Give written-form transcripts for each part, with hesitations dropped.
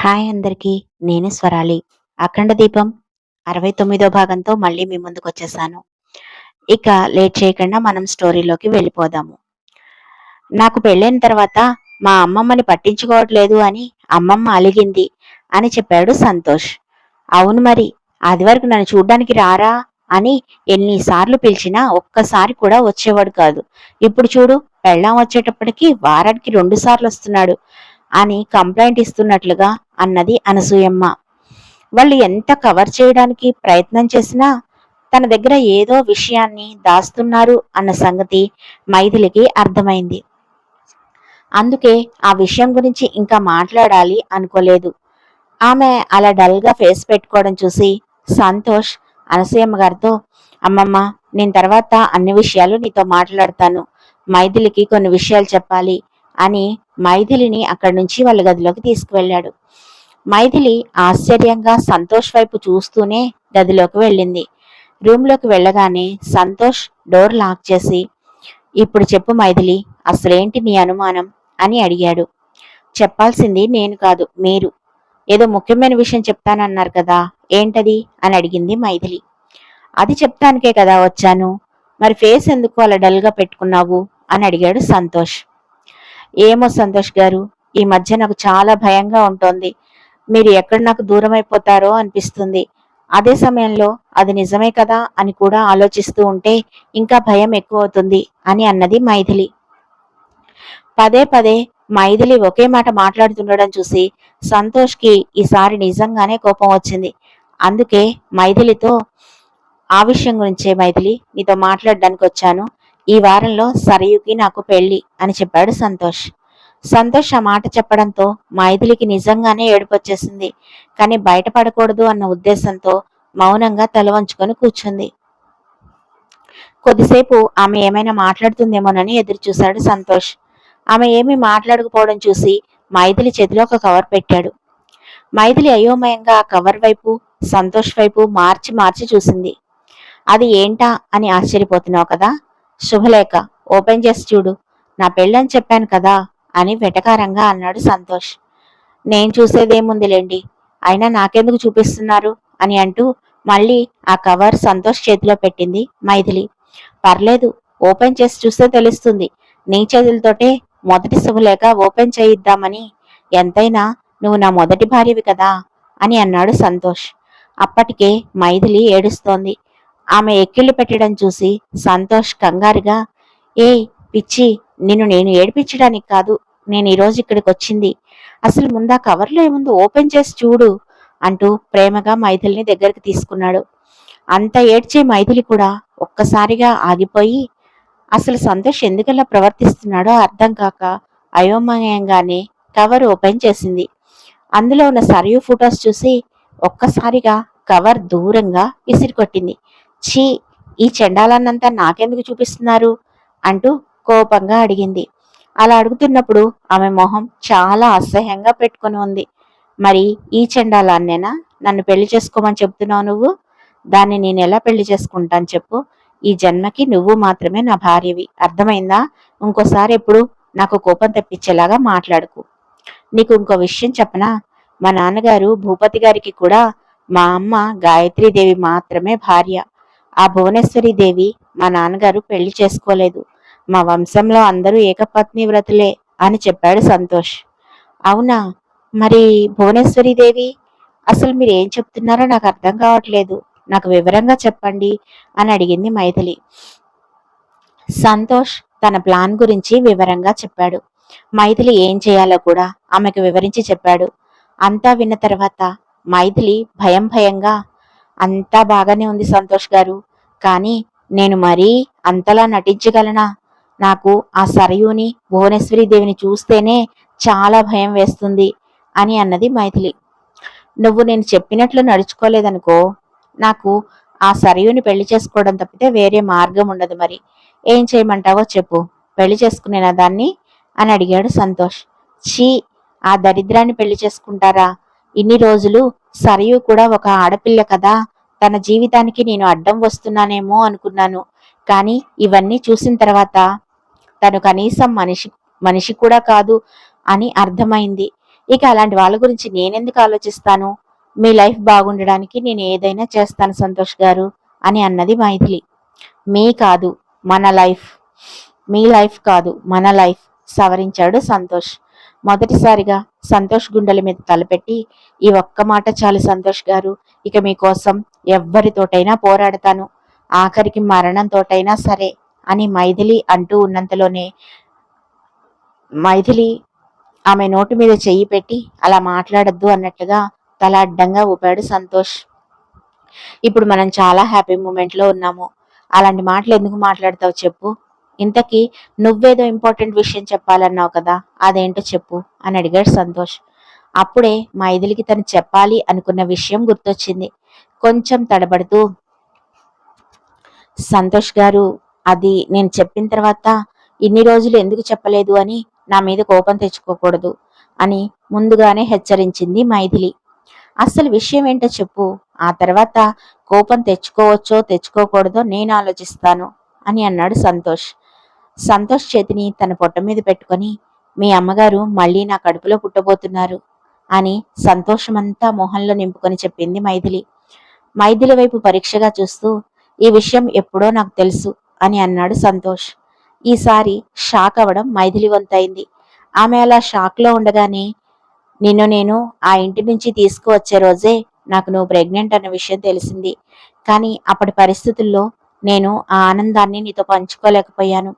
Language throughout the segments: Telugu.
హాయ్ అందరికీ. నేను స్వరాలి. అఖండ దీపం 69వ భాగంతో మళ్ళీ మీ ముందుకొచ్చేసాను. ఇక లేట్ చేయకుండా మనం స్టోరీలోకి వెళ్ళిపోదాము. నాకు పెళ్ళైన తర్వాత మా అమ్మమ్మని పట్టించుకోవట్లేదు అని అమ్మమ్మ అలిగింది అని చెప్పాడు సంతోష్. అవును మరి, ఆదివరకు నన్ను చూడ్డానికి రారా అని ఎన్నిసార్లు పిలిచినా ఒక్కసారి కూడా వచ్చేవాడు కాదు. ఇప్పుడు చూడు, పెళ్ళాం వచ్చేటప్పటికి వారానికి 2 సార్లు వస్తున్నాడు అని కంప్లైంట్ ఇస్తున్నట్లుగా అన్నది అనసూయమ్మ. వాళ్ళు ఎంత కవర్ చేయడానికి ప్రయత్నం చేసినా తన దగ్గర ఏదో విషయాన్ని దాస్తున్నారు అన్న సంగతి మైథిలికి అర్థమైంది. అందుకే ఆ విషయం గురించి ఇంకా మాట్లాడాలి అనుకోలేదు. ఆమె అలా డల్గా ఫేస్ పెట్టుకోవడం చూసి సంతోష్ అనసూయమ్మ గారితో, అమ్మమ్మ, నేను తర్వాత అన్ని విషయాలు నీతో మాట్లాడతాను, మైథిలికి కొన్ని విషయాలు చెప్పాలి అని మైథిలిని అక్కడి నుంచి వాళ్ళ గదిలోకి తీసుకువెళ్ళాడు. మైథిలి ఆశ్చర్యంగా సంతోష్ వైపు చూస్తూనే గదిలోకి వెళ్ళింది. రూమ్లోకి వెళ్ళగానే సంతోష్ డోర్ లాక్ చేసి, ఇప్పుడు చెప్పు మైథిలి, అసలేంటి నీ అనుమానం అని అడిగాడు. చెప్పాల్సింది నేను కాదు, మీరు. ఏదో ముఖ్యమైన విషయం చెప్తానన్నారు కదా, ఏంటది అని అడిగింది మైథిలి. అది చెప్తానికే కదా వచ్చాను. మరి ఫేస్ ఎందుకు అలా డల్గా పెట్టుకున్నావు అని అడిగాడు సంతోష్. ఏమో సంతోష్ గారు, ఈ మధ్య నాకు చాలా భయంగా ఉంటోంది. మీరు ఎక్కడ నాకు దూరం అయిపోతారో అనిపిస్తుంది. అదే సమయంలో అది నిజమే కదా అని కూడా ఆలోచిస్తూ ఉంటే ఇంకా భయం ఎక్కువ అవుతుంది అని అన్నది మైథిలి. పదే పదే మైథిలి ఒకే మాట మాట్లాడుతుండడం చూసి సంతోష్కి ఈసారి నిజంగానే కోపం వచ్చింది. అందుకే మైథిలితో, ఆ విషయం గురించే మైథిలి నీతో మాట్లాడడానికి వచ్చాను. ఈ వారంలో సరయుకి నాకు పెళ్లి అని చెప్పాడు సంతోష్. సంతోష్ ఆ మాట చెప్పడంతో మైథిలికి నిజంగానే ఏడుపొచ్చేసింది. కానీ బయటపడకూడదు అన్న ఉద్దేశంతో మౌనంగా తల వంచుకొని కూర్చుంది. కొద్దిసేపు ఆమె ఏమైనా మాట్లాడుతుందేమోనని ఎదురు చూశాడు సంతోష్. ఆమె ఏమీ మాట్లాడకపోవడం చూసి మైథిలి చేతిలో ఒక కవర్ పెట్టాడు. మైథిలి అయోమయంగా ఆ కవర్ వైపు సంతోష్ వైపు మార్చి మార్చి చూసింది. అది ఏంటా అని ఆశ్చర్యపోతున్నావు కదా, శుభలేఖ, ఓపెన్ చేసి చూడు, నా పెళ్ళని చెప్పాను కదా అని వెటకారంగా అన్నాడు సంతోష్. నేను చూసేదేముందిలేండి, అయినా నాకెందుకు చూపిస్తున్నారు అని అంటూ మళ్ళీ ఆ కవర్ సంతోష్ చేతిలో పెట్టింది మైథిలి. పర్లేదు, ఓపెన్ చేసి చూస్తే తెలుస్తుంది. నీ చేతులతోటే మొదటి శుభలేఖ ఓపెన్ చేయిద్దామని. ఎంతైనా నువ్వు నా మొదటి భార్యవి కదా అని అన్నాడు సంతోష్. అప్పటికే మైథిలి ఏడుస్తోంది. ఆమె ఎక్కిళ్ళు పెట్టడం చూసి సంతోష్ కంగారుగా, ఏయ్ పిచ్చి, నేను ఏడిపించడానికి కాదు నేను ఈరోజు ఇక్కడికి వచ్చింది. అసలు ముందా కవర్లో ఏముందో ఓపెన్ చేసి చూడు అంటూ ప్రేమగా మైథిలిని దగ్గరికి తీసుకున్నాడు. అంత ఏడ్చే మైథిలి కూడా ఒక్కసారిగా ఆగిపోయి అసలు సంతోష్ ఎందుకలా ప్రవర్తిస్తున్నాడో అర్థం కాక అయోమయంగానే కవర్ ఓపెన్ చేసింది. అందులో ఉన్న సరియు ఫొటోస్ చూసి ఒక్కసారిగా కవర్ దూరంగా విసిరికొట్టింది. ఛీ, ఈ చెండాలన్నంతా నాకెందుకు చూపిస్తున్నారు అంటూ కోపంగా అడిగింది. అలా అడుగుతున్నప్పుడు ఆమె మొహం చాలా అసహ్యంగా పెట్టుకుని ఉంది. మరి ఈ చెండాలాన్నేనా నన్ను పెళ్లి చేసుకోమని చెప్తున్నావు నువ్వు? దాన్ని నేను ఎలా పెళ్లి చేసుకుంటాను చెప్పు? ఈ జన్మకి నువ్వు మాత్రమే నా భార్యవి, అర్థమైందా? ఇంకోసారి ఎప్పుడు నాకు కోపం తెప్పించేలాగా మాట్లాడుకు. నీకు ఇంకో విషయం చెప్పనా? మా నాన్నగారు భూపతి గారికి కూడా మా అమ్మ గాయత్రీదేవి మాత్రమే భార్య. ఆ భువనేశ్వరీదేవి మా నాన్నగారు పెళ్లి చేసుకోలేదు. మా వంశంలో అందరూ ఏకపత్ని వ్రతులే అని చెప్పాడు సంతోష్. అవునా? మరి భువనేశ్వరీదేవి? అసలు మీరు ఏం చెప్తున్నారో నాకు అర్థం కావట్లేదు, నాకు వివరంగా చెప్పండి అని అడిగింది మైథిలి. సంతోష్ తన ప్లాన్ గురించి వివరంగా చెప్పాడు. మైథిలి ఏం చేయాలో కూడా ఆమెకు వివరించి చెప్పాడు. అంతా విన్న తర్వాత మైథిలి భయం భయంగా, అంతా బాగానే ఉంది సంతోష్ గారు, కానీ నేను మరీ అంతలా నటించగలనా? నాకు ఆ సరయుని భువనేశ్వరీదేవిని చూస్తేనే చాలా భయం వేస్తుంది అని అన్నది మైథిలి. నువ్వు నేను చెప్పినట్లు నడుచుకోలేదనుకో, నాకు ఆ సరయుని పెళ్లి చేసుకోవడం తప్పితే వేరే మార్గం ఉండదు. మరి ఏం చేయమంటావో చెప్పు, పెళ్లి చేసుకునేనా దాన్ని అని అడిగాడు సంతోష్. ఛీ, ఆ దరిద్రాన్ని పెళ్లి చేసుకుంటారా? ఇన్ని రోజులు సరయు కూడా ఒక ఆడపిల్ల కదా, తన జీవితానికి నేను అడ్డం వస్తున్నానేమో అనుకున్నాను. కానీ ఇవన్నీ చూసిన తర్వాత తను కనీసం మనిషి మనిషి కూడా కాదు అని అర్థమైంది. ఇక అలాంటి వాళ్ళ గురించి నేనెందుకు ఆలోచిస్తాను? మీ లైఫ్ బాగుండడానికి నేను ఏదైనా చేస్తాను సంతోష్ గారు అని అన్నది మైథిలి. మీ కాదు, మన లైఫ్. మీ లైఫ్ కాదు, మన లైఫ్ సవరించాడు సంతోష్. మొదటిసారిగా సంతోష్ గుండెల మీద తలపెట్టి, ఈ ఒక్క మాట చాలు సంతోష్ గారు, ఇక మీకోసం ఎవ్వరితోటైనా పోరాడతాను, ఆఖరికి మరణంతోటైనా సరే అని మైథిలి అంటూ ఉన్నంతలోనే మైథిలి ఆమె నోటి మీద చెయ్యి పెట్టి అలా మాట్లాడద్దు అన్నట్టుగా తల అడ్డంగా ఊపాడు సంతోష్. ఇప్పుడు మనం చాలా హ్యాపీ మూమెంట్లో ఉన్నాము. అలాంటి మాటలు ఎందుకు మాట్లాడతావు చెప్పు? ఇంతకీ నువ్వేదో ఇంపార్టెంట్ విషయం చెప్పాలన్నావు కదా, అదేంటో చెప్పు అని అడిగాడు సంతోష్. అప్పుడే మైథిలికి తను చెప్పాలి అనుకున్న విషయం గుర్తొచ్చింది. కొంచెం తడబడుతూ, సంతోష్ గారు, అది నేను చెప్పిన తర్వాత ఇన్ని రోజులు ఎందుకు చెప్పలేదు అని నా మీద కోపం తెచ్చుకోకూడదు అని ముందుగానే హెచ్చరించింది మైథిలి. అసలు విషయం ఏంటో చెప్పు, ఆ తర్వాత కోపం తెచ్చుకోవచ్చో తెచ్చుకోకూడదో నేను ఆలోచిస్తాను అని అన్నాడు సంతోష్. సంతోష్ చేతిని తన పొట్ట మీద పెట్టుకొని, మీ అమ్మగారు మళ్ళీ నా కడుపులో పుట్టబోతున్నారు అని సంతోషమంతా మొహంలో నింపుకొని చెప్పింది మైథిలి. మైథిలి వైపు పరీక్షగా చూస్తూ, ఈ విషయం ఎప్పుడో నాకు తెలుసు అని అన్నాడు సంతోష్. ఈసారి షాక్ అవడం మైథిలి వంతైంది. ఆమె అలా షాక్లో ఉండగానే, నిన్ను నేను ఆ ఇంటి నుంచి తీసుకువచ్చే రోజే నాకు నువ్వు ప్రెగ్నెంట్ అన్న విషయం తెలిసింది. కానీ అప్పటి పరిస్థితుల్లో నేను ఆ ఆనందాన్ని నీతో పంచుకోలేకపోయాను.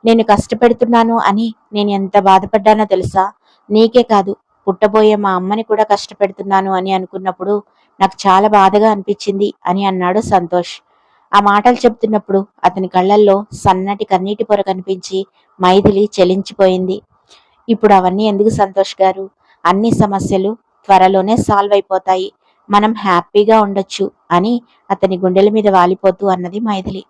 నేను కష్టపెడుతున్నాను అని నేను ఎంత బాధపడ్డానో తెలుసా? నీకే కాదు, పుట్టబోయే మా అమ్మని కూడా కష్టపెడుతున్నాను అని అనుకున్నప్పుడు నాకు చాలా బాధగా అనిపించింది అని అన్నాడు సంతోష్. ఆ మాటలు చెప్తున్నప్పుడు అతని కళ్ళల్లో సన్నటి కన్నీటి పొర కనిపించి మైథిలి చెలించిపోయింది. ఇప్పుడు అవన్నీ ఎందుకు సంతోష్ గారు? అన్ని సమస్యలు త్వరలోనే సాల్వ్ అయిపోతాయి, మనం హ్యాపీగా ఉండొచ్చు అని అతని గుండెల మీద వాలిపోతూ అన్నది మైథిలి.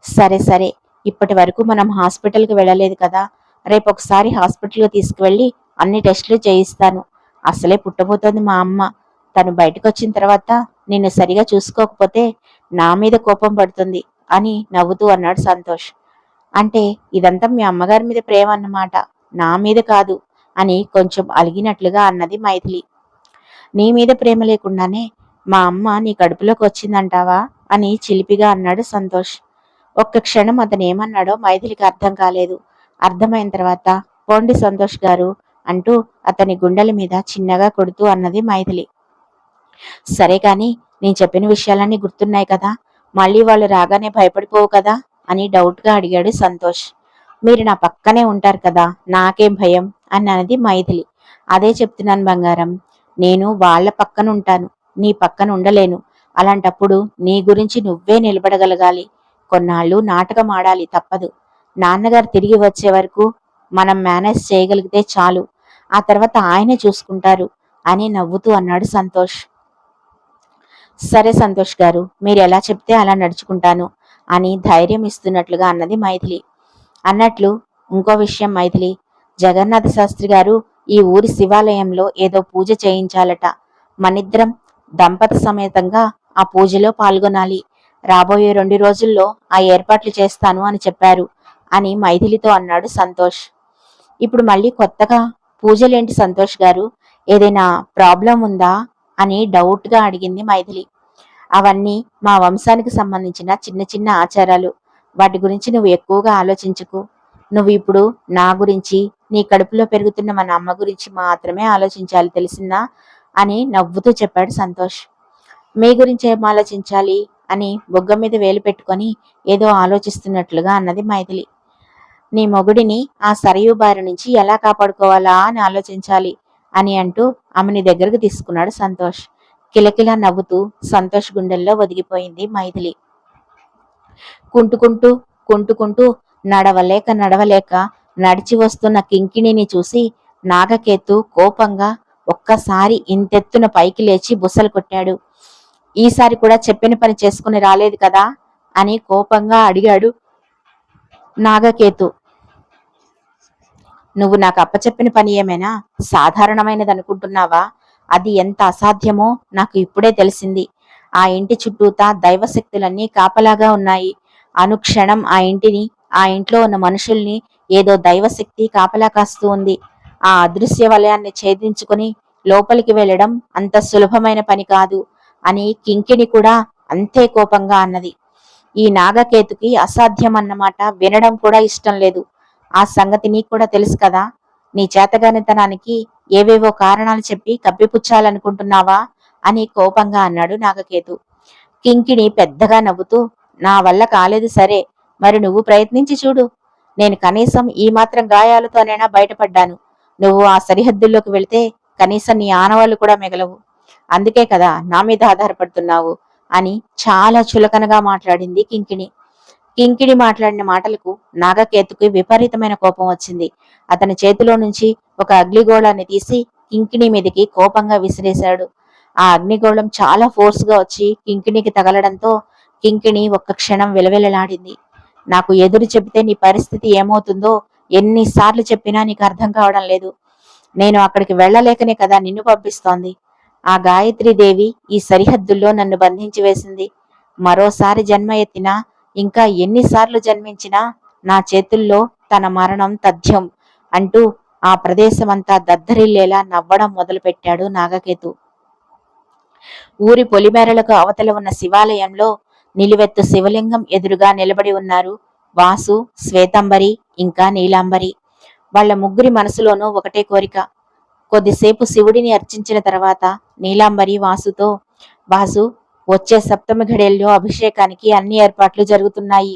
సరే సరే, ఇప్పటి వరకు మనం హాస్పిటల్కి వెళ్ళలేదు కదా, రేపు ఒకసారి హాస్పిటల్కి తీసుకువెళ్ళి అన్ని టెస్టులు చేయిస్తాను. అసలే పుట్టబోతోంది మా అమ్మ. తను బయటకు వచ్చిన తర్వాత నిన్ను సరిగా చూసుకోకపోతే నా మీద కోపం పడుతుంది అని నవ్వుతూ అన్నాడు సంతోష్. అంటే ఇదంతా మీ అమ్మగారి మీద ప్రేమ అన్నమాట, నా మీద కాదు అని కొంచెం అలిగినట్లుగా అన్నది మైథిలి. నీ మీద ప్రేమ లేకుండానే మా అమ్మ నీ కడుపులోకి వచ్చిందంటావా అని చిలిపిగా అన్నాడు సంతోష్. ఒక్క క్షణం అతను ఏమన్నాడో మైథిలికి అర్థం కాలేదు. అర్థమైన తర్వాత, పోండి సంతోష్ గారు అంటూ అతని గుండెల మీద చిన్నగా కొడుతూ అన్నది మైథిలి. సరే కాని, నేను చెప్పిన విషయాలన్నీ గుర్తున్నాయి కదా, మళ్ళీ వాళ్ళు రాగానే భయపడిపోవు కదా అని డౌట్గా అడిగాడు సంతోష్. మీరు నా పక్కనే ఉంటారు కదా, నాకేం భయం అని అన్నది మైథిలి. అదే చెప్తున్నాను బంగారం, నేను వాళ్ళ పక్కన ఉంటాను, నీ పక్కన ఉండలేను. అలాంటప్పుడు నీ గురించి నువ్వే నిలబడగలగాలి. కొన్నాళ్ళు నాటకం ఆడాలి, తప్పదు. నాన్నగారు తిరిగి వచ్చే వరకు మనం మేనేజ్ చేయగలిగితే చాలు, ఆ తర్వాత ఆయనే చూసుకుంటారు అని నవ్వుతూ అన్నాడు సంతోష్. సరే సంతోష్ గారు, మీరు ఎలా చెప్తే అలా నడుచుకుంటాను అని ధైర్యం ఇస్తున్నట్లుగా అన్నది మైథిలి. అన్నట్లు ఇంకో విషయం మైథిలి, జగన్నాథ శాస్త్రి గారు ఈ ఊరి శివాలయంలో ఏదో పూజ చేయించాలట. మనిద్దరం దంపతి సమేతంగా ఆ పూజలో పాల్గొనాలి. రాబోయే 2 రోజుల్లో ఆ ఏర్పాట్లు చేస్తాను అని చెప్పారు అని మైథిలితో అన్నాడు సంతోష్. ఇప్పుడు మళ్ళీ కొత్తగా పూజలేంటి సంతోష్ గారు? ఏదైనా ప్రాబ్లం ఉందా అని డౌట్గా అడిగింది మైథిలి. అవన్నీ మా వంశానికి సంబంధించిన చిన్న చిన్న ఆచారాలు, వాటి గురించి నువ్వు ఎక్కువగా ఆలోచించకు. నువ్వు ఇప్పుడు నా గురించి, నీ కడుపులో పెరుగుతున్న మన అమ్మ గురించి మాత్రమే ఆలోచించాలి, తెలిసిందా అని నవ్వుతూ చెప్పాడు సంతోష్. మీ గురించి ఏం ఆలోచించాలి అని బొగ్గ మీద వేలు పెట్టుకొని ఏదో ఆలోచిస్తున్నట్లుగా అన్నది మైథిలి. నీ మొగుడిని ఆ సరయూ బారి నుంచి ఎలా కాపాడుకోవాలా అని ఆలోచించాలి అని అంటూ ఆమెని దగ్గరకు తీసుకున్నాడు సంతోష్. కిలకిలా నవ్వుతూ సంతోష్ గుండెల్లో ఒదిగిపోయింది మైథిలి. కుంటుకుంటూ కుంటుకుంటూ నడవలేక నడవలేక నడిచి వస్తున్న కింకిణిని చూసి నాగకేతు కోపంగా ఒక్కసారి ఇంతెత్తున పైకి లేచి బుసలు కొట్టాడు. ఈసారి కూడా చెప్పిన పని చేసుకుని రాలేదు కదా అని కోపంగా అడిగాడు నాగకేతు. నువ్వు నాకు అప్పచెప్పిన పని ఏమైనా సాధారణమైనది అనుకుంటున్నావా? అది ఎంత అసాధ్యమో నాకు ఇప్పుడే తెలిసింది. ఆ ఇంటి చుట్టూతా దైవశక్తులన్నీ కాపలాగా ఉన్నాయి. అనుక్షణం ఆ ఇంటిని, ఆ ఇంట్లో ఉన్న మనుషుల్ని ఏదో దైవశక్తి కాపలా కాస్తూ ఉంది. ఆ అదృశ్య వలయాన్ని ఛేదించుకుని లోపలికి వెళ్ళడం అంత సులభమైన పని కాదు అని కింకిణి కూడా అంతే కోపంగా అన్నది. ఈ నాగకేతుకి అసాధ్యం అన్నమాట వినడం కూడా ఇష్టం లేదు. ఆ సంగతి నీకు కూడా తెలుసు కదా. నీ చేతగానితనానికి ఏవేవో కారణాలు చెప్పి కప్పిపుచ్చాలనుకుంటున్నావా అని కోపంగా అన్నాడు నాగకేతు. కింకిణి పెద్దగా నవ్వుతూ, నా వల్ల కాలేదు సరే, మరి నువ్వు ప్రయత్నించి చూడు. నేను కనీసం ఈ మాత్రం గాయాలతోనైనా బయటపడ్డాను. నువ్వు ఆ సరిహద్దుల్లోకి వెళితే కనీసం నీ ఆనవాళ్లు కూడా మిగలవు. అందుకే కదా నా మీద ఆధారపడుతున్నావు అని చాలా చులకనగా మాట్లాడింది కింకిణి. కింకిణి మాట్లాడిన మాటలకు నాగకేతుకి విపరీతమైన కోపం వచ్చింది. అతని చేతిలో నుంచి ఒక అగ్నిగోళాన్ని తీసి కింకిణి మీదకి కోపంగా విసిరేశాడు. ఆ అగ్నిగోళం చాలా ఫోర్స్ గా వచ్చి కింకిణికి తగలడంతో కింకిణి ఒక్క క్షణం విలవిలలాడింది. నాకు ఎదురు చెబితే నీ పరిస్థితి ఏమవుతుందో ఎన్నిసార్లు చెప్పినా నీకు అర్థం కావడం లేదు. నేను అక్కడికి వెళ్లలేకనే కదా నిన్ను పంపిస్తోంది. ఆ గాయత్రీదేవి ఈ సరిహద్దుల్లో నన్ను బంధించి వేసింది. మరోసారి జన్మ ఎత్తినా, ఇంకా ఎన్నిసార్లు జన్మించినా నా చేతుల్లో తన మరణం తథ్యం అంటూ ఆ ప్రదేశమంతా దద్దరిల్లేలా నవ్వడం మొదలుపెట్టాడు నాగకేతు. ఊరి పొలిమేరలకు అవతల ఉన్న శివాలయంలో నిలువెత్తు శివలింగం ఎదురుగా నిలబడి ఉన్నారు వాసు, శ్వేతంబరి ఇంకా నీలాంబరి. వాళ్ల ముగ్గురి మనసులోనూ ఒకటే కోరిక. కొద్దిసేపు శివుడిని అర్చించిన తర్వాత నీలాంబరి వాసుతో, వాసు, వచ్చే సప్తమి ఘడియల్లో అభిషేకానికి అన్ని ఏర్పాట్లు జరుగుతున్నాయి.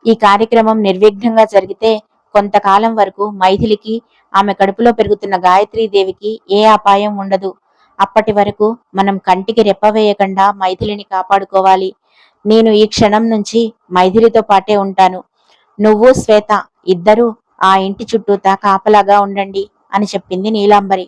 ఈ కార్యక్రమం నిర్విఘ్నంగా జరిగితే కొంతకాలం వరకు మైథిలికి, ఆమె కడుపులో పెరుగుతున్న గాయత్రీదేవికి ఏ అపాయం ఉండదు. అప్పటి వరకు మనం కంటికి రెప్పవేయకుండా మైథిలిని కాపాడుకోవాలి. నేను ఈ క్షణం నుంచి మైథిలితో పాటే ఉంటాను. నువ్వు శ్వేత ఇద్దరూ ఆ ఇంటి చుట్టూతా కాపలాగా ఉండండి అని చెప్పింది నీలాంబరి.